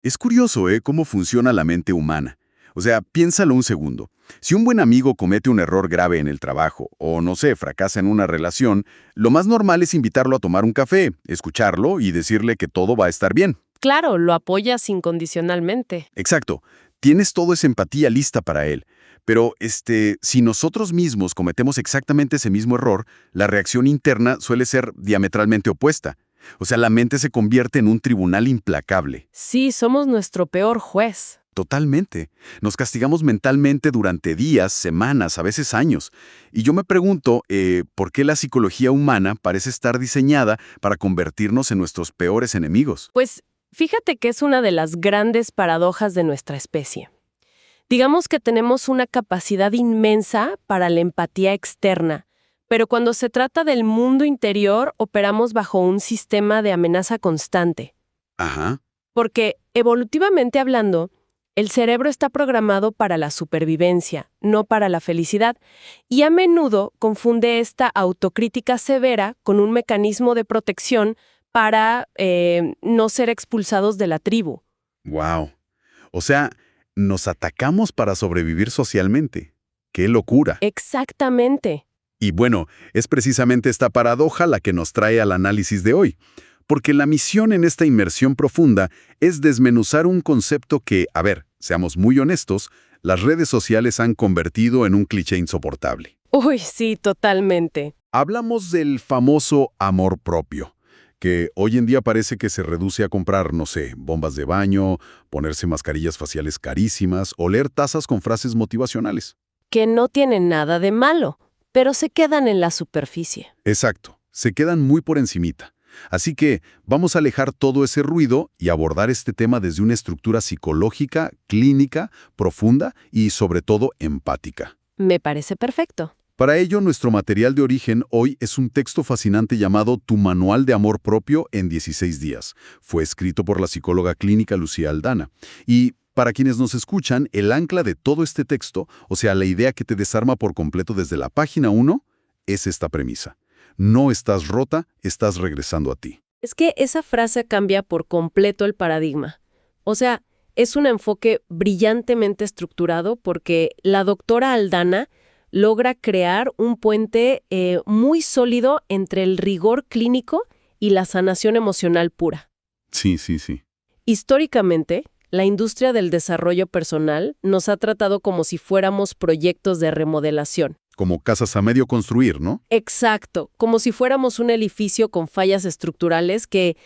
Es curioso, cómo funciona la mente humana. O sea, piénsalo un segundo. Si un buen amigo comete un error grave en el trabajo o, no sé, fracasa en una relación, lo más normal es invitarlo a tomar un café, escucharlo y decirle que todo va a estar bien. Claro, lo apoyas incondicionalmente. Exacto. Tienes toda esa empatía lista para él. Pero, si nosotros mismos cometemos exactamente ese mismo error, la reacción interna suele ser diametralmente opuesta. O sea, la mente se convierte en un tribunal implacable. Sí, somos nuestro peor juez. Totalmente. Nos castigamos mentalmente durante días, semanas, a veces años. Y yo me pregunto, ¿por qué la psicología humana parece estar diseñada para convertirnos en nuestros peores enemigos? Pues fíjate que es una de las grandes paradojas de nuestra especie. Digamos que tenemos una capacidad inmensa para la empatía externa, pero cuando se trata del mundo interior operamos bajo un sistema de amenaza constante. Ajá. Porque, evolutivamente hablando, el cerebro está programado para la supervivencia, no para la felicidad, y a menudo confunde esta autocrítica severa con un mecanismo de protección para no ser expulsados de la tribu. Wow. O sea, nos atacamos para sobrevivir socialmente. ¡Qué locura! Exactamente. Y bueno, es precisamente esta paradoja la que nos trae al análisis de hoy. Porque la misión en esta inmersión profunda es desmenuzar un concepto que, a ver, seamos muy honestos, las redes sociales han convertido en un cliché insoportable. Uy, sí, totalmente. Hablamos del famoso amor propio, que hoy en día parece que se reduce a comprar, no sé, bombas de baño, ponerse mascarillas faciales carísimas o leer tazas con frases motivacionales. Que no tienen nada de malo, pero se quedan en la superficie. Exacto, se quedan muy por encimita. Así que vamos a alejar todo ese ruido y abordar este tema desde una estructura psicológica, clínica, profunda y sobre todo empática. Me parece perfecto. Para ello, nuestro material de origen hoy es un texto fascinante llamado Tu Manual de Amor Propio en 16 días. Fue escrito por la psicóloga clínica Lucía Aldana. Y para quienes nos escuchan, el ancla de todo este texto, o sea, la idea que te desarma por completo desde la página 1, es esta premisa. No estás rota, estás regresando a ti. Es que esa frase cambia por completo el paradigma. O sea, es un enfoque brillantemente estructurado porque la doctora Aldana logra crear un puente muy sólido entre el rigor clínico y la sanación emocional pura. Sí. Históricamente, la industria del desarrollo personal nos ha tratado como si fuéramos proyectos de remodelación. Como casas a medio construir, ¿no? Exacto, como si fuéramos un edificio con fallas estructurales que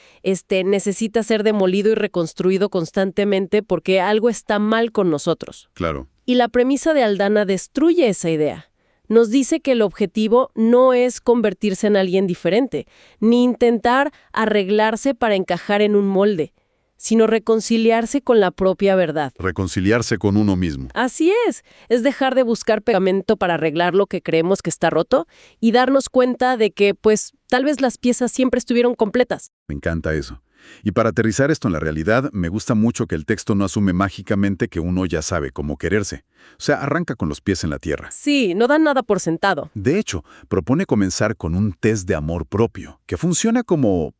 necesita ser demolido y reconstruido constantemente porque algo está mal con nosotros. Claro. Y la premisa de Aldana destruye esa idea. Nos dice que el objetivo no es convertirse en alguien diferente, ni intentar arreglarse para encajar en un molde, sino reconciliarse con la propia verdad. Reconciliarse con uno mismo. Así es dejar de buscar pegamento para arreglar lo que creemos que está roto y darnos cuenta de que, pues, tal vez las piezas siempre estuvieron completas. Me encanta eso. Y para aterrizar esto en la realidad, me gusta mucho que el texto no asume mágicamente que uno ya sabe cómo quererse. O sea, arranca con los pies en la tierra. Sí, no dan nada por sentado. De hecho, propone comenzar con un test de amor propio, que funciona como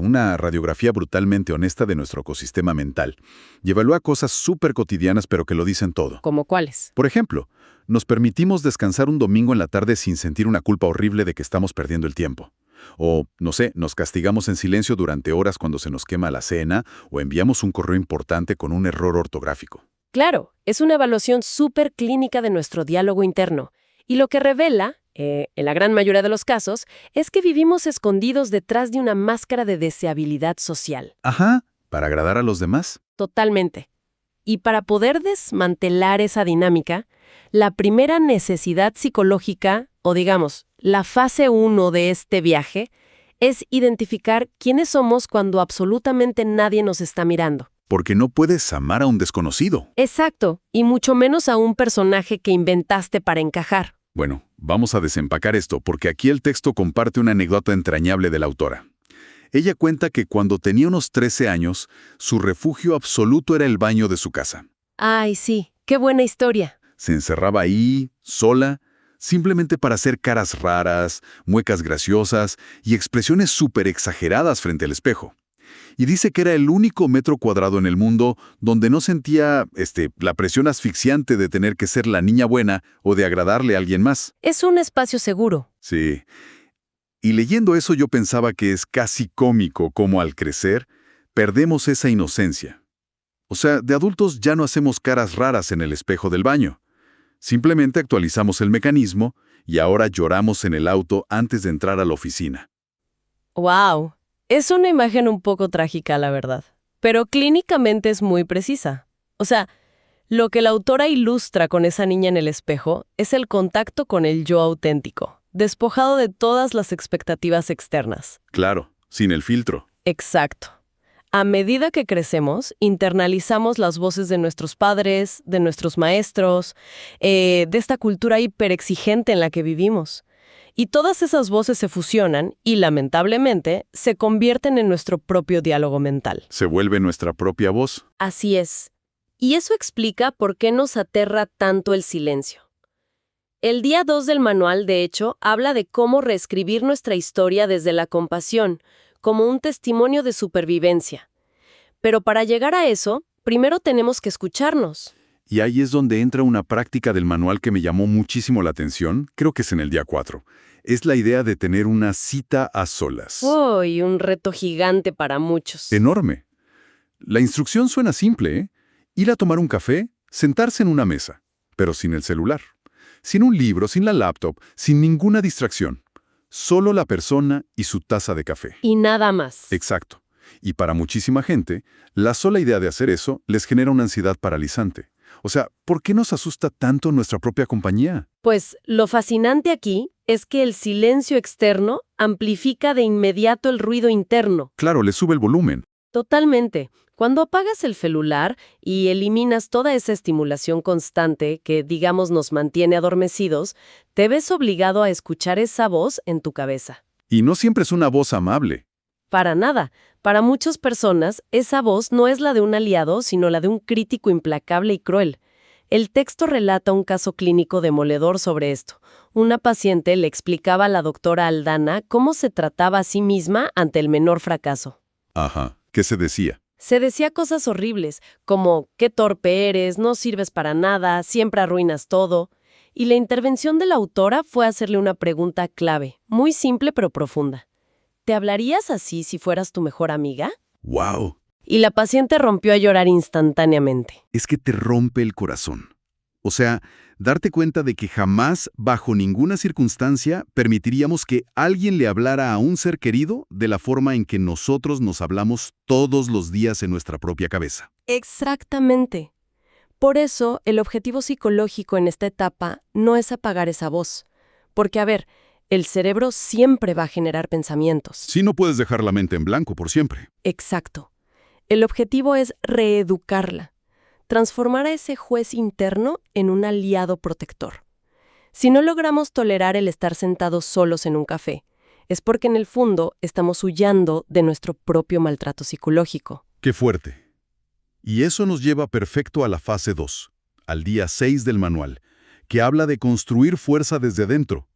una radiografía brutalmente honesta de nuestro ecosistema mental. Y evalúa cosas súper cotidianas, pero que lo dicen todo. ¿Cómo cuáles? Por ejemplo, nos permitimos descansar un domingo en la tarde sin sentir una culpa horrible de que estamos perdiendo el tiempo. O, no sé, nos castigamos en silencio durante horas cuando se nos quema la cena o enviamos un correo importante con un error ortográfico. Claro, es una evaluación súper clínica de nuestro diálogo interno. Y lo que revela, en la gran mayoría de los casos, es que vivimos escondidos detrás de una máscara de deseabilidad social. Ajá, ¿para agradar a los demás? Totalmente. Y para poder desmantelar esa dinámica, la primera necesidad psicológica, o digamos, la fase 1 de este viaje, es identificar quiénes somos cuando absolutamente nadie nos está mirando. Porque no puedes amar a un desconocido. Exacto, y mucho menos a un personaje que inventaste para encajar. Bueno, vamos a desempacar esto, porque aquí el texto comparte una anécdota entrañable de la autora. Ella cuenta que cuando tenía unos 13 años, su refugio absoluto era el baño de su casa. Ay, sí, qué buena historia. Se encerraba ahí, sola, simplemente para hacer caras raras, muecas graciosas y expresiones súper exageradas frente al espejo. Y dice que era el único metro cuadrado en el mundo donde no sentía, la presión asfixiante de tener que ser la niña buena o de agradarle a alguien más. Es un espacio seguro. Sí. Y leyendo eso yo pensaba que es casi cómico cómo al crecer perdemos esa inocencia. O sea, de adultos ya no hacemos caras raras en el espejo del baño. Simplemente actualizamos el mecanismo y ahora lloramos en el auto antes de entrar a la oficina. ¡Wow! Es una imagen un poco trágica, la verdad. Pero clínicamente es muy precisa. O sea, lo que la autora ilustra con esa niña en el espejo es el contacto con el yo auténtico, despojado de todas las expectativas externas. Claro, sin el filtro. Exacto. A medida que crecemos, internalizamos las voces de nuestros padres, de nuestros maestros, de esta cultura hiperexigente en la que vivimos. Y todas esas voces se fusionan y, lamentablemente, se convierten en nuestro propio diálogo mental. Se vuelve nuestra propia voz. Así es. Y eso explica por qué nos aterra tanto el silencio. El día 2 del manual, de hecho, habla de cómo reescribir nuestra historia desde la compasión, como un testimonio de supervivencia. Pero para llegar a eso, primero tenemos que escucharnos. Y ahí es donde entra una práctica del manual que me llamó muchísimo la atención, creo que es en el día 4. Es la idea de tener una cita a solas. ¡Oh! Y un reto gigante para muchos. Enorme. La instrucción suena simple, ¿eh? Ir a tomar un café, sentarse en una mesa, pero sin el celular. Sin un libro, sin la laptop, sin ninguna distracción. Solo la persona y su taza de café. Y nada más. Exacto. Y para muchísima gente, la sola idea de hacer eso les genera una ansiedad paralizante. O sea, ¿por qué nos asusta tanto nuestra propia compañía? Pues lo fascinante aquí es que el silencio externo amplifica de inmediato el ruido interno. Claro, le sube el volumen. Totalmente. Cuando apagas el celular y eliminas toda esa estimulación constante que, digamos, nos mantiene adormecidos, te ves obligado a escuchar esa voz en tu cabeza. Y no siempre es una voz amable. Para nada. Para muchas personas, esa voz no es la de un aliado, sino la de un crítico implacable y cruel. El texto relata un caso clínico demoledor sobre esto. Una paciente le explicaba a la doctora Aldana cómo se trataba a sí misma ante el menor fracaso. Ajá. ¿Qué se decía? Se decía cosas horribles, como «qué torpe eres, no sirves para nada, siempre arruinas todo». Y la intervención de la autora fue hacerle una pregunta clave, muy simple pero profunda. ¿Te hablarías así si fueras tu mejor amiga? ¡Wow! Y la paciente rompió a llorar instantáneamente. Es que te rompe el corazón. O sea, darte cuenta de que jamás, bajo ninguna circunstancia, permitiríamos que alguien le hablara a un ser querido de la forma en que nosotros nos hablamos todos los días en nuestra propia cabeza. Exactamente. Por eso, el objetivo psicológico en esta etapa no es apagar esa voz. Porque, a ver, el cerebro siempre va a generar pensamientos. Sí, no puedes dejar la mente en blanco por siempre. Exacto. El objetivo es reeducarla. Transformar a ese juez interno en un aliado protector. Si no logramos tolerar el estar sentados solos en un café, es porque en el fondo estamos huyendo de nuestro propio maltrato psicológico. ¡Qué fuerte! Y eso nos lleva perfecto a la fase 2, al día 6 del manual, que habla de construir fuerza desde dentro.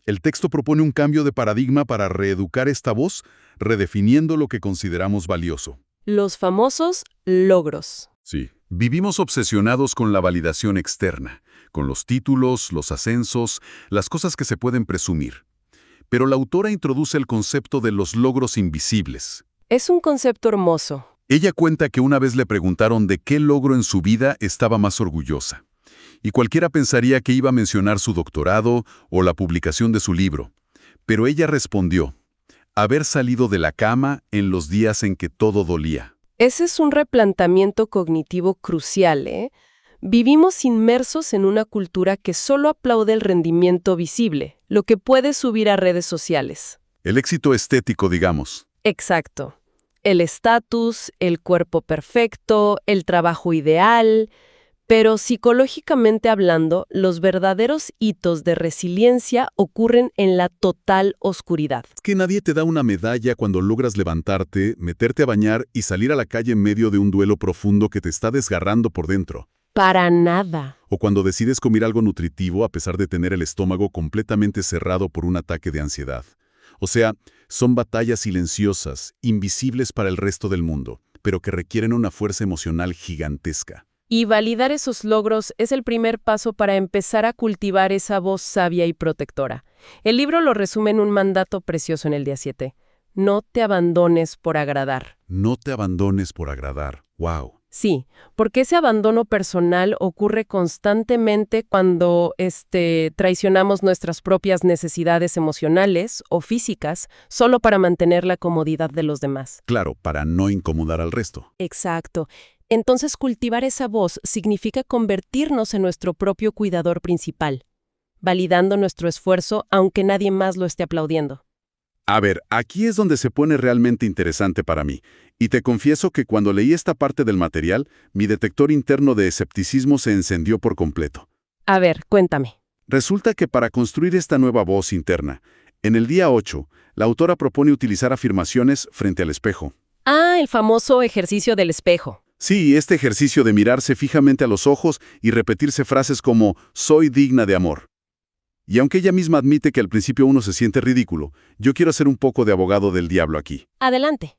El texto propone un cambio de paradigma para reeducar esta voz, redefiniendo lo que consideramos valioso. Los famosos logros. Sí. Vivimos obsesionados con la validación externa, con los títulos, los ascensos, las cosas que se pueden presumir. Pero la autora introduce el concepto de los logros invisibles. Es un concepto hermoso. Ella cuenta que una vez le preguntaron de qué logro en su vida estaba más orgullosa. Y cualquiera pensaría que iba a mencionar su doctorado o la publicación de su libro. Pero ella respondió, haber salido de la cama en los días en que todo dolía. Ese es un replanteamiento cognitivo crucial, ¿eh? Vivimos inmersos en una cultura que solo aplaude el rendimiento visible, lo que puede subir a redes sociales. El éxito estético, digamos. Exacto. El estatus, el cuerpo perfecto, el trabajo ideal. Pero psicológicamente hablando, los verdaderos hitos de resiliencia ocurren en la total oscuridad. Es que nadie te da una medalla cuando logras levantarte, meterte a bañar y salir a la calle en medio de un duelo profundo que te está desgarrando por dentro. Para nada. O cuando decides comer algo nutritivo a pesar de tener el estómago completamente cerrado por un ataque de ansiedad. O sea, son batallas silenciosas, invisibles para el resto del mundo, pero que requieren una fuerza emocional gigantesca. Y validar esos logros es el primer paso para empezar a cultivar esa voz sabia y protectora. El libro lo resume en un mandato precioso en el día 7. No te abandones por agradar. No te abandones por agradar. ¡Wow! Sí, porque ese abandono personal ocurre constantemente cuando traicionamos nuestras propias necesidades emocionales o físicas solo para mantener la comodidad de los demás. Claro, para no incomodar al resto. Exacto. Entonces, cultivar esa voz significa convertirnos en nuestro propio cuidador principal, validando nuestro esfuerzo aunque nadie más lo esté aplaudiendo. A ver, aquí es donde se pone realmente interesante para mí. Y te confieso que cuando leí esta parte del material, mi detector interno de escepticismo se encendió por completo. A ver, cuéntame. Resulta que para construir esta nueva voz interna, en el día 8, la autora propone utilizar afirmaciones frente al espejo. Ah, el famoso ejercicio del espejo. Sí, este ejercicio de mirarse fijamente a los ojos y repetirse frases como «soy digna de amor». Y aunque ella misma admite que al principio uno se siente ridículo, yo quiero hacer un poco de abogado del diablo aquí. Adelante.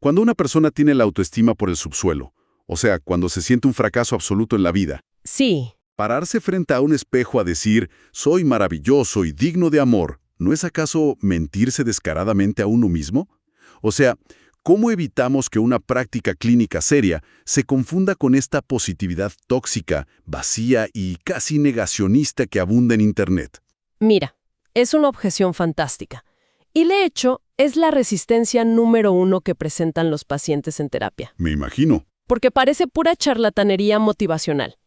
Cuando una persona tiene la autoestima por el subsuelo, o sea, cuando se siente un fracaso absoluto en la vida, Sí. pararse frente a un espejo a decir «soy maravilloso y digno de amor», ¿no es acaso mentirse descaradamente a uno mismo? O sea, ¿cómo evitamos que una práctica clínica seria se confunda con esta positividad tóxica, vacía y casi negacionista que abunda en Internet? Mira, es una objeción fantástica. Y de hecho, es la resistencia número 1 que presentan los pacientes en terapia. Me imagino. Porque parece pura charlatanería motivacional.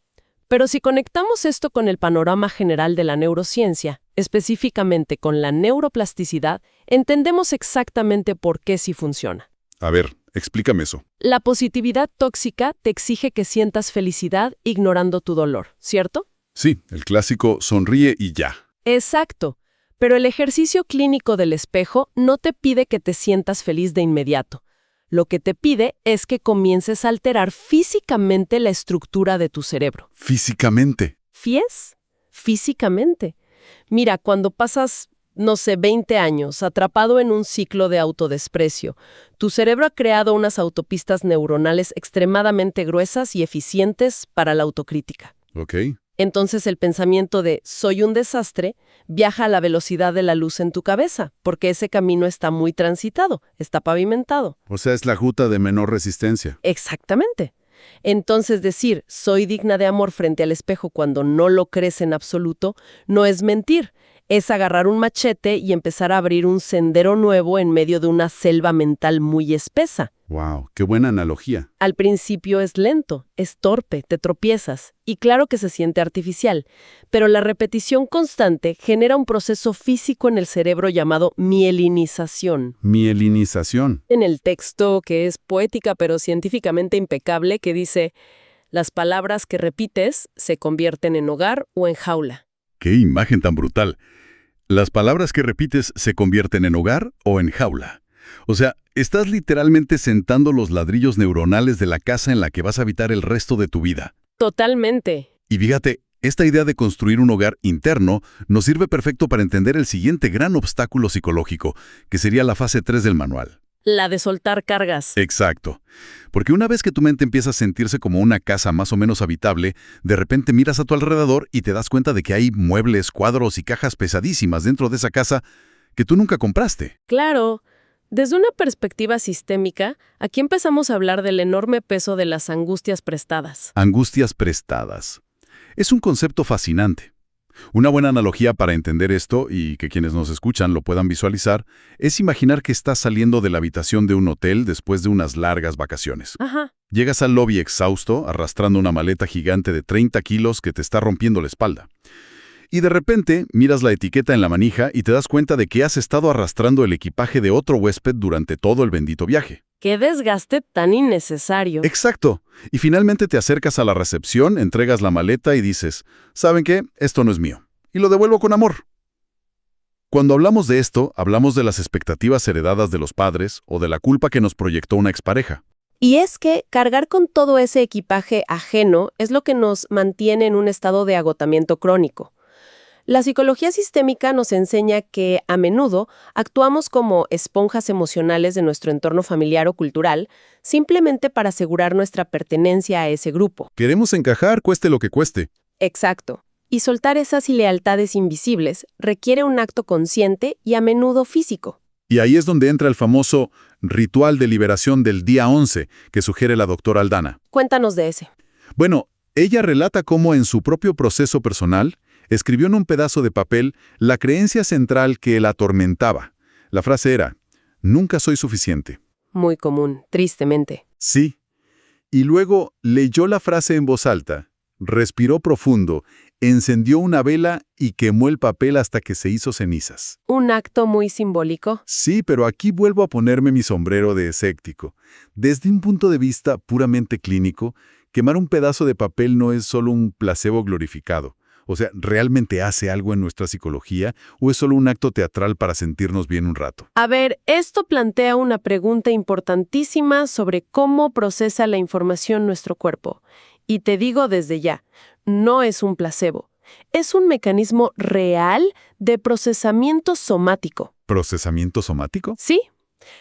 Pero si conectamos esto con el panorama general de la neurociencia, específicamente con la neuroplasticidad, entendemos exactamente por qué sí funciona. A ver, explícame eso. La positividad tóxica te exige que sientas felicidad ignorando tu dolor, ¿cierto? Sí, el clásico sonríe y ya. Exacto. Pero el ejercicio clínico del espejo no te pide que te sientas feliz de inmediato. Lo que te pide es que comiences a alterar físicamente la estructura de tu cerebro. Físicamente. ¿Fies? Físicamente. Mira, cuando pasas, no sé, 20 años atrapado en un ciclo de autodesprecio, tu cerebro ha creado unas autopistas neuronales extremadamente gruesas y eficientes para la autocrítica. Ok. Entonces el pensamiento de «soy un desastre» viaja a la velocidad de la luz en tu cabeza, porque ese camino está muy transitado, está pavimentado. O sea, es la ruta de menor resistencia. Exactamente. Entonces decir «soy digna de amor» frente al espejo cuando no lo crees en absoluto no es mentir, es agarrar un machete y empezar a abrir un sendero nuevo en medio de una selva mental muy espesa. Wow, qué buena analogía. Al principio es lento, es torpe, te tropiezas, y claro que se siente artificial, pero la repetición constante genera un proceso físico en el cerebro llamado mielinización. Mielinización. En el texto, que es poética pero científicamente impecable, que dice, las palabras que repites se convierten en hogar o en jaula. ¡Qué imagen tan brutal! Las palabras que repites se convierten en hogar o en jaula. O sea, estás literalmente sentando los ladrillos neuronales de la casa en la que vas a habitar el resto de tu vida. Totalmente. Y fíjate, esta idea de construir un hogar interno nos sirve perfecto para entender el siguiente gran obstáculo psicológico, que sería la fase 3 del manual. La de soltar cargas. Exacto. Porque una vez que tu mente empieza a sentirse como una casa más o menos habitable, de repente miras a tu alrededor y te das cuenta de que hay muebles, cuadros y cajas pesadísimas dentro de esa casa que tú nunca compraste. Claro. Desde una perspectiva sistémica, aquí empezamos a hablar del enorme peso de las angustias prestadas. Angustias prestadas. Es un concepto fascinante. Una buena analogía para entender esto, y que quienes nos escuchan lo puedan visualizar, es imaginar que estás saliendo de la habitación de un hotel después de unas largas vacaciones. Ajá. Llegas al lobby exhausto, arrastrando una maleta gigante de 30 kilos que te está rompiendo la espalda. Y de repente, miras la etiqueta en la manija y te das cuenta de que has estado arrastrando el equipaje de otro huésped durante todo el bendito viaje. ¡Qué desgaste tan innecesario! Exacto. Y finalmente te acercas a la recepción, entregas la maleta y dices, ¿saben qué? Esto no es mío. Y lo devuelvo con amor. Cuando hablamos de esto, hablamos de las expectativas heredadas de los padres o de la culpa que nos proyectó una expareja. Y es que cargar con todo ese equipaje ajeno es lo que nos mantiene en un estado de agotamiento crónico. La psicología sistémica nos enseña que, a menudo, actuamos como esponjas emocionales de nuestro entorno familiar o cultural, simplemente para asegurar nuestra pertenencia a ese grupo. Queremos encajar, cueste lo que cueste. Exacto. Y soltar esas lealtades invisibles requiere un acto consciente y a menudo físico. Y ahí es donde entra el famoso ritual de liberación del día 11 que sugiere la doctora Aldana. Cuéntanos de ese. Bueno, ella relata cómo en su propio proceso personal escribió en un pedazo de papel la creencia central que la atormentaba. La frase era, nunca soy suficiente. Muy común, tristemente. Sí. Y luego leyó la frase en voz alta, respiró profundo, encendió una vela y quemó el papel hasta que se hizo cenizas. Un acto muy simbólico. Sí, pero aquí vuelvo a ponerme mi sombrero de escéptico. Desde un punto de vista puramente clínico, quemar un pedazo de papel no es solo un placebo glorificado. O sea, ¿realmente hace algo en nuestra psicología o es solo un acto teatral para sentirnos bien un rato? A ver, esto plantea una pregunta importantísima sobre cómo procesa la información nuestro cuerpo. Y te digo desde ya, no es un placebo. Es un mecanismo real de procesamiento somático. ¿Procesamiento somático? Sí.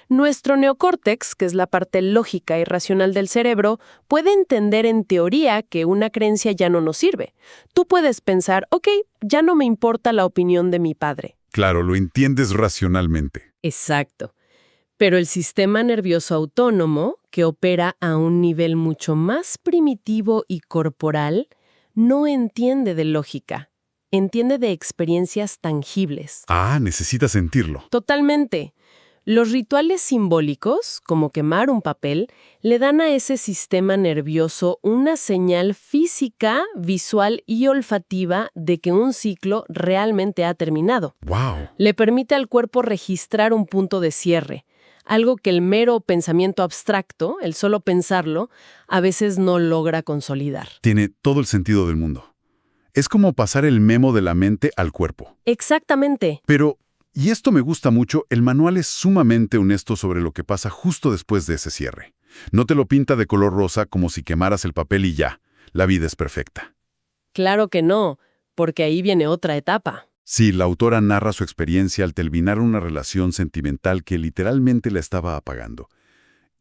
Nuestro neocórtex, que es la parte lógica y racional del cerebro, puede entender en teoría que una creencia ya no nos sirve. Tú puedes pensar, ok, ya no me importa la opinión de mi padre. Claro, lo entiendes racionalmente. Exacto. Pero el sistema nervioso autónomo, que opera a un nivel mucho más primitivo y corporal, no entiende de lógica, entiende de experiencias tangibles. Ah, necesitas sentirlo. Totalmente. Los rituales simbólicos, como quemar un papel, le dan a ese sistema nervioso una señal física, visual y olfativa de que un ciclo realmente ha terminado. ¡Wow! Le permite al cuerpo registrar un punto de cierre, algo que el mero pensamiento abstracto, el solo pensarlo, a veces no logra consolidar. Tiene todo el sentido del mundo. Es como pasar el memo de la mente al cuerpo. Exactamente. Pero, y esto me gusta mucho, el manual es sumamente honesto sobre lo que pasa justo después de ese cierre. No te lo pinta de color rosa como si quemaras el papel y ya, la vida es perfecta. Claro que no, porque ahí viene otra etapa. Sí, la autora narra su experiencia al terminar una relación sentimental que literalmente la estaba apagando.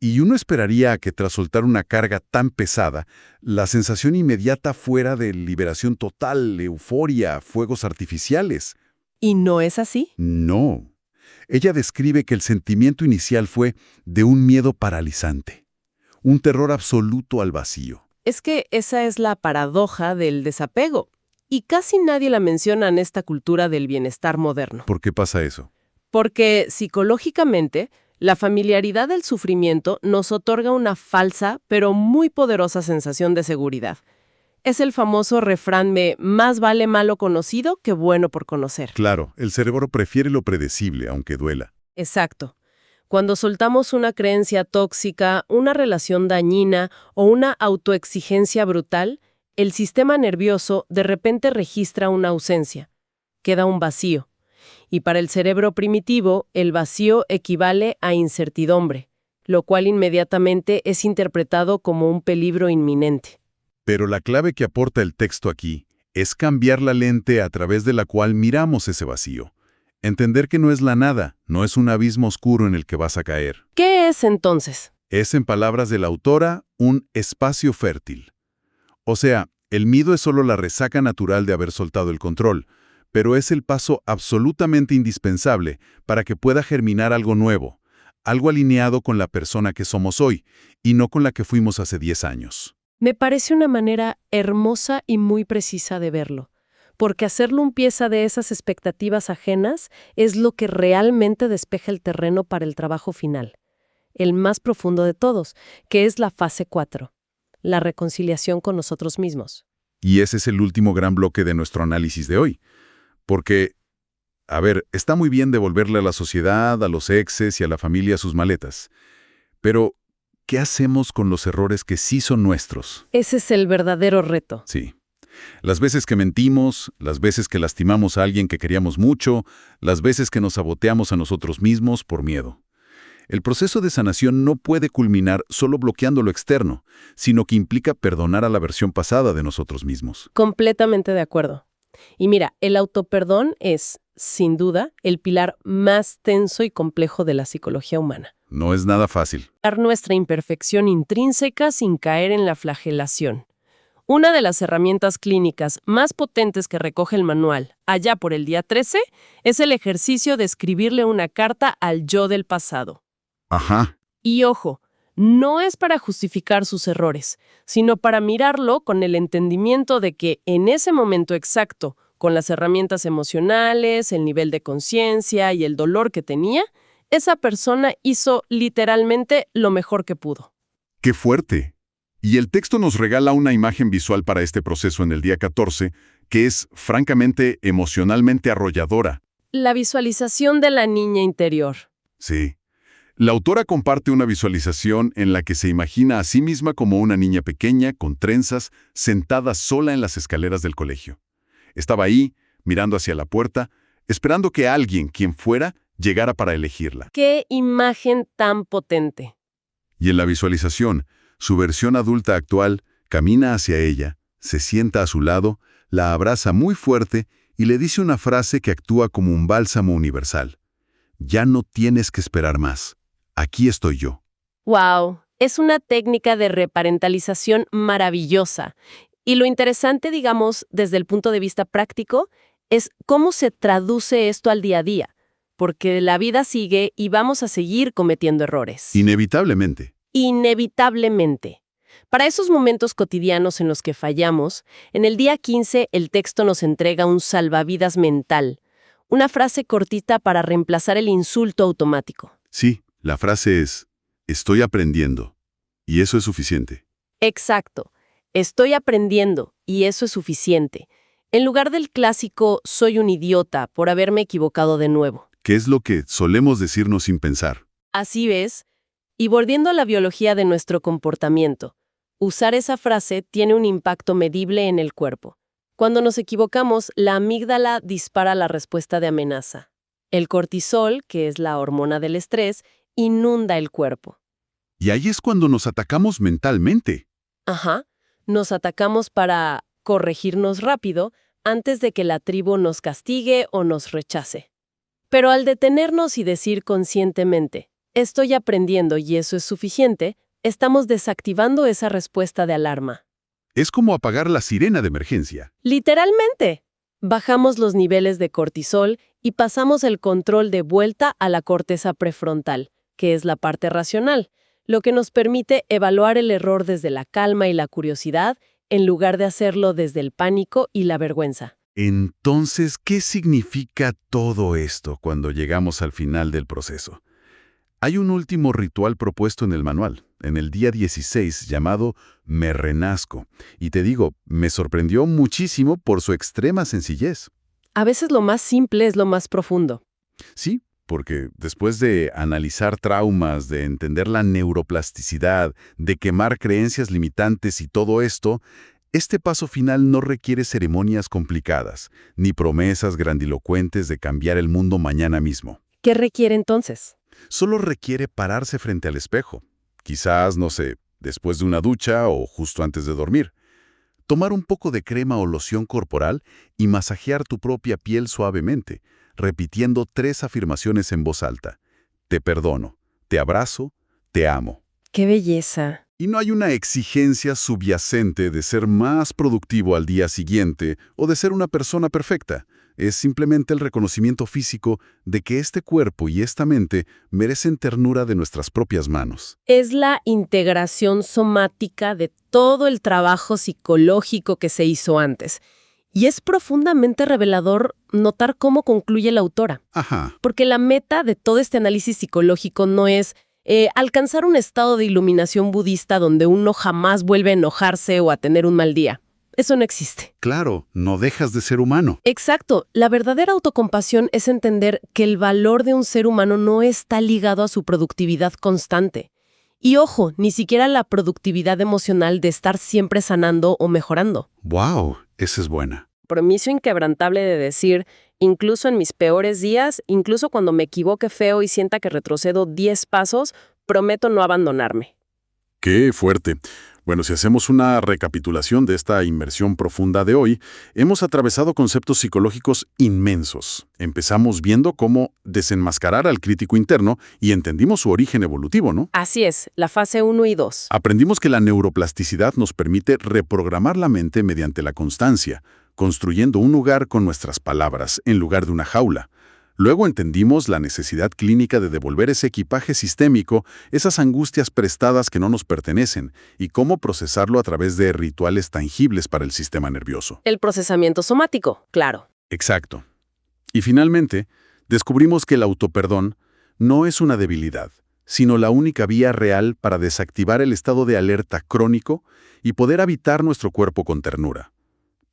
Y uno esperaría a que tras soltar una carga tan pesada, la sensación inmediata fuera de liberación total, euforia, fuegos artificiales. ¿Y no es así? No. Ella describe que el sentimiento inicial fue de un miedo paralizante, un terror absoluto al vacío. Es que esa es la paradoja del desapego. Y casi nadie la menciona en esta cultura del bienestar moderno. ¿Por qué pasa eso? Porque psicológicamente, la familiaridad del sufrimiento nos otorga una falsa, pero muy poderosa sensación de seguridad. Es el famoso refrán de más vale malo conocido que bueno por conocer. Claro, el cerebro prefiere lo predecible, aunque duela. Exacto. Cuando soltamos una creencia tóxica, una relación dañina o una autoexigencia brutal, el sistema nervioso de repente registra una ausencia. Queda un vacío. Y para el cerebro primitivo, el vacío equivale a incertidumbre, lo cual inmediatamente es interpretado como un peligro inminente. Pero la clave que aporta el texto aquí es cambiar la lente a través de la cual miramos ese vacío. Entender que no es la nada, no es un abismo oscuro en el que vas a caer. ¿Qué es entonces? Es, en palabras de la autora, un espacio fértil. O sea, el miedo es solo la resaca natural de haber soltado el control, pero es el paso absolutamente indispensable para que pueda germinar algo nuevo, algo alineado con la persona que somos hoy, y no con la que fuimos hace 10 años. Me parece una manera hermosa y muy precisa de verlo, porque hacerlo un pieza de esas expectativas ajenas es lo que realmente despeja el terreno para el trabajo final, el más profundo de todos, que es la fase 4. La reconciliación con nosotros mismos. Y ese es el último gran bloque de nuestro análisis de hoy. Porque, a ver, está muy bien devolverle a la sociedad, a los exes y a la familia sus maletas. Pero, ¿qué hacemos con los errores que sí son nuestros? Ese es el verdadero reto. Sí. Las veces que mentimos, las veces que lastimamos a alguien que queríamos mucho, las veces que nos saboteamos a nosotros mismos por miedo. El proceso de sanación no puede culminar solo bloqueando lo externo, sino que implica perdonar a la versión pasada de nosotros mismos. Completamente de acuerdo. Y mira, el autoperdón es, sin duda, el pilar más tenso y complejo de la psicología humana. No es nada fácil. Dar nuestra imperfección intrínseca sin caer en la flagelación. Una de las herramientas clínicas más potentes que recoge el manual, allá por el día 13, es el ejercicio de escribirle una carta al yo del pasado. Ajá. Y ojo, no es para justificar sus errores, sino para mirarlo con el entendimiento de que en ese momento exacto, con las herramientas emocionales, el nivel de conciencia y el dolor que tenía, esa persona hizo literalmente lo mejor que pudo. ¡Qué fuerte! Y el texto nos regala una imagen visual para este proceso en el día 14, que es, francamente, emocionalmente arrolladora. La visualización de la niña interior. Sí. La autora comparte una visualización en la que se imagina a sí misma como una niña pequeña, con trenzas, sentada sola en las escaleras del colegio. Estaba ahí, mirando hacia la puerta, esperando que alguien, quien fuera, llegara para elegirla. ¡Qué imagen tan potente! Y en la visualización, su versión adulta actual camina hacia ella, se sienta a su lado, la abraza muy fuerte y le dice una frase que actúa como un bálsamo universal. Ya no tienes que esperar más. Aquí estoy yo. ¡Wow! Es una técnica de reparentalización maravillosa. Y lo interesante, digamos, desde el punto de vista práctico, es cómo se traduce esto al día a día. Porque la vida sigue y vamos a seguir cometiendo errores. Inevitablemente. Inevitablemente. Para esos momentos cotidianos en los que fallamos, en el día 15 el texto nos entrega un salvavidas mental, una frase cortita para reemplazar el insulto automático. Sí, la frase es, estoy aprendiendo, y eso es suficiente. Exacto. Estoy aprendiendo, y eso es suficiente. En lugar del clásico, soy un idiota por haberme equivocado de nuevo. ¿Qué es lo que solemos decirnos sin pensar? Así ves. Y volviendo a la biología de nuestro comportamiento, usar esa frase tiene un impacto medible en el cuerpo. Cuando nos equivocamos, la amígdala dispara la respuesta de amenaza. El cortisol, que es la hormona del estrés, inunda el cuerpo. Y ahí es cuando nos atacamos mentalmente. Ajá. Nos atacamos para corregirnos rápido antes de que la tribu nos castigue o nos rechace. Pero al detenernos y decir conscientemente, estoy aprendiendo y eso es suficiente, estamos desactivando esa respuesta de alarma. Es como apagar la sirena de emergencia. Literalmente. Bajamos los niveles de cortisol y pasamos el control de vuelta a la corteza prefrontal, que es la parte racional, lo que nos permite evaluar el error desde la calma y la curiosidad, en lugar de hacerlo desde el pánico y la vergüenza. Entonces, ¿qué significa todo esto cuando llegamos al final del proceso? Hay un último ritual propuesto en el manual, en el día 16, llamado Me Renazco. Y te digo, me sorprendió muchísimo por su extrema sencillez. A veces lo más simple es lo más profundo. Sí, porque después de analizar traumas, de entender la neuroplasticidad, de quemar creencias limitantes y todo esto, este paso final no requiere ceremonias complicadas, ni promesas grandilocuentes de cambiar el mundo mañana mismo. ¿Qué requiere entonces? Solo requiere pararse frente al espejo. Quizás, no sé, después de una ducha o justo antes de dormir. Tomar un poco de crema o loción corporal y masajear tu propia piel suavemente, repitiendo 3 afirmaciones en voz alta. Te perdono, te abrazo, te amo. ¡Qué belleza! Y no hay una exigencia subyacente de ser más productivo al día siguiente o de ser una persona perfecta. Es simplemente el reconocimiento físico de que este cuerpo y esta mente merecen ternura de nuestras propias manos. Es la integración somática de todo el trabajo psicológico que se hizo antes. Y es profundamente revelador notar cómo concluye la autora. Ajá. Porque la meta de todo este análisis psicológico no es alcanzar un estado de iluminación budista donde uno jamás vuelve a enojarse o a tener un mal día. Eso no existe. Claro, no dejas de ser humano. Exacto. La verdadera autocompasión es entender que el valor de un ser humano no está ligado a su productividad constante. Y ojo, ni siquiera la productividad emocional de estar siempre sanando o mejorando. ¡Wow! Esa es buena. Compromiso inquebrantable de decir, incluso en mis peores días, incluso cuando me equivoque feo y sienta que retrocedo 10 pasos, prometo no abandonarme. ¡Qué fuerte! Bueno, si hacemos una recapitulación de esta inmersión profunda de hoy, hemos atravesado conceptos psicológicos inmensos. Empezamos viendo cómo desenmascarar al crítico interno y entendimos su origen evolutivo, ¿no? Así es, la fase 1 y 2. Aprendimos que la neuroplasticidad nos permite reprogramar la mente mediante la constancia, construyendo un lugar con nuestras palabras en lugar de una jaula. Luego entendimos la necesidad clínica de devolver ese equipaje sistémico, esas angustias prestadas que no nos pertenecen, y cómo procesarlo a través de rituales tangibles para el sistema nervioso. El procesamiento somático, claro. Exacto. Y finalmente, descubrimos que el autoperdón no es una debilidad, sino la única vía real para desactivar el estado de alerta crónico y poder habitar nuestro cuerpo con ternura.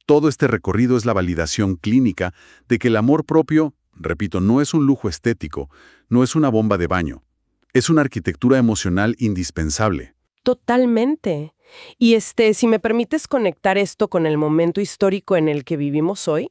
Todo este recorrido es la validación clínica de que el amor propio, repito, no es un lujo estético, no es una bomba de baño. Es una arquitectura emocional indispensable. Totalmente. Y si me permites conectar esto con el momento histórico en el que vivimos hoy,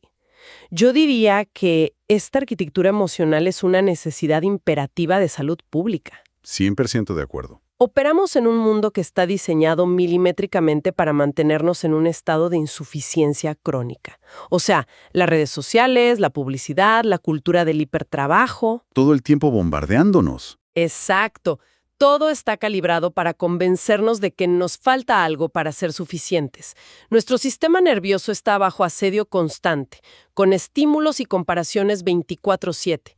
yo diría que esta arquitectura emocional es una necesidad imperativa de salud pública. 100% de acuerdo. Operamos en un mundo que está diseñado milimétricamente para mantenernos en un estado de insuficiencia crónica. O sea, las redes sociales, la publicidad, la cultura del hipertrabajo. Todo el tiempo bombardeándonos. Exacto. Todo está calibrado para convencernos de que nos falta algo para ser suficientes. Nuestro sistema nervioso está bajo asedio constante, con estímulos y comparaciones 24/7.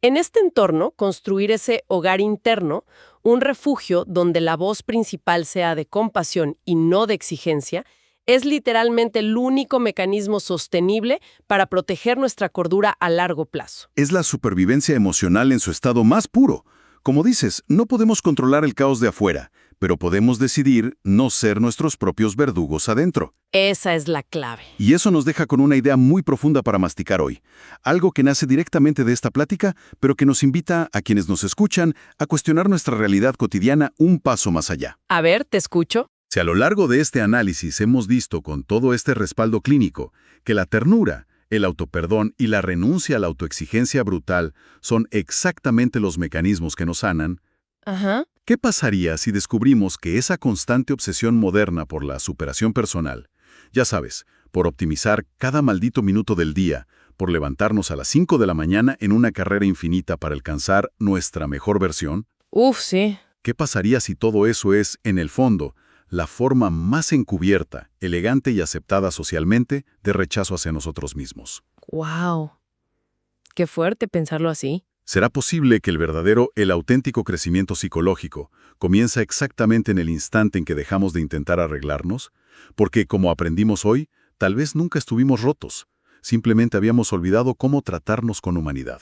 En este entorno, construir ese hogar interno, un refugio donde la voz principal sea de compasión y no de exigencia, es literalmente el único mecanismo sostenible para proteger nuestra cordura a largo plazo. Es la supervivencia emocional en su estado más puro. Como dices, no podemos controlar el caos de afuera, pero podemos decidir no ser nuestros propios verdugos adentro. Esa es la clave. Y eso nos deja con una idea muy profunda para masticar hoy. Algo que nace directamente de esta plática, pero que nos invita a quienes nos escuchan a cuestionar nuestra realidad cotidiana un paso más allá. A ver, te escucho. Si a lo largo de este análisis hemos visto con todo este respaldo clínico que la ternura, el autoperdón y la renuncia a la autoexigencia brutal son exactamente los mecanismos que nos sanan, Ajá. ¿qué pasaría si descubrimos que esa constante obsesión moderna por la superación personal, ya sabes, por optimizar cada maldito minuto del día, por levantarnos a las 5 de la mañana en una carrera infinita para alcanzar nuestra mejor versión? Sí. ¿Qué pasaría si todo eso es, en el fondo, la forma más encubierta, elegante y aceptada socialmente de rechazo hacia nosotros mismos? Wow. Qué fuerte pensarlo así. ¿Será posible que el auténtico crecimiento psicológico comienza exactamente en el instante en que dejamos de intentar arreglarnos? Porque, como aprendimos hoy, tal vez nunca estuvimos rotos. Simplemente habíamos olvidado cómo tratarnos con humanidad.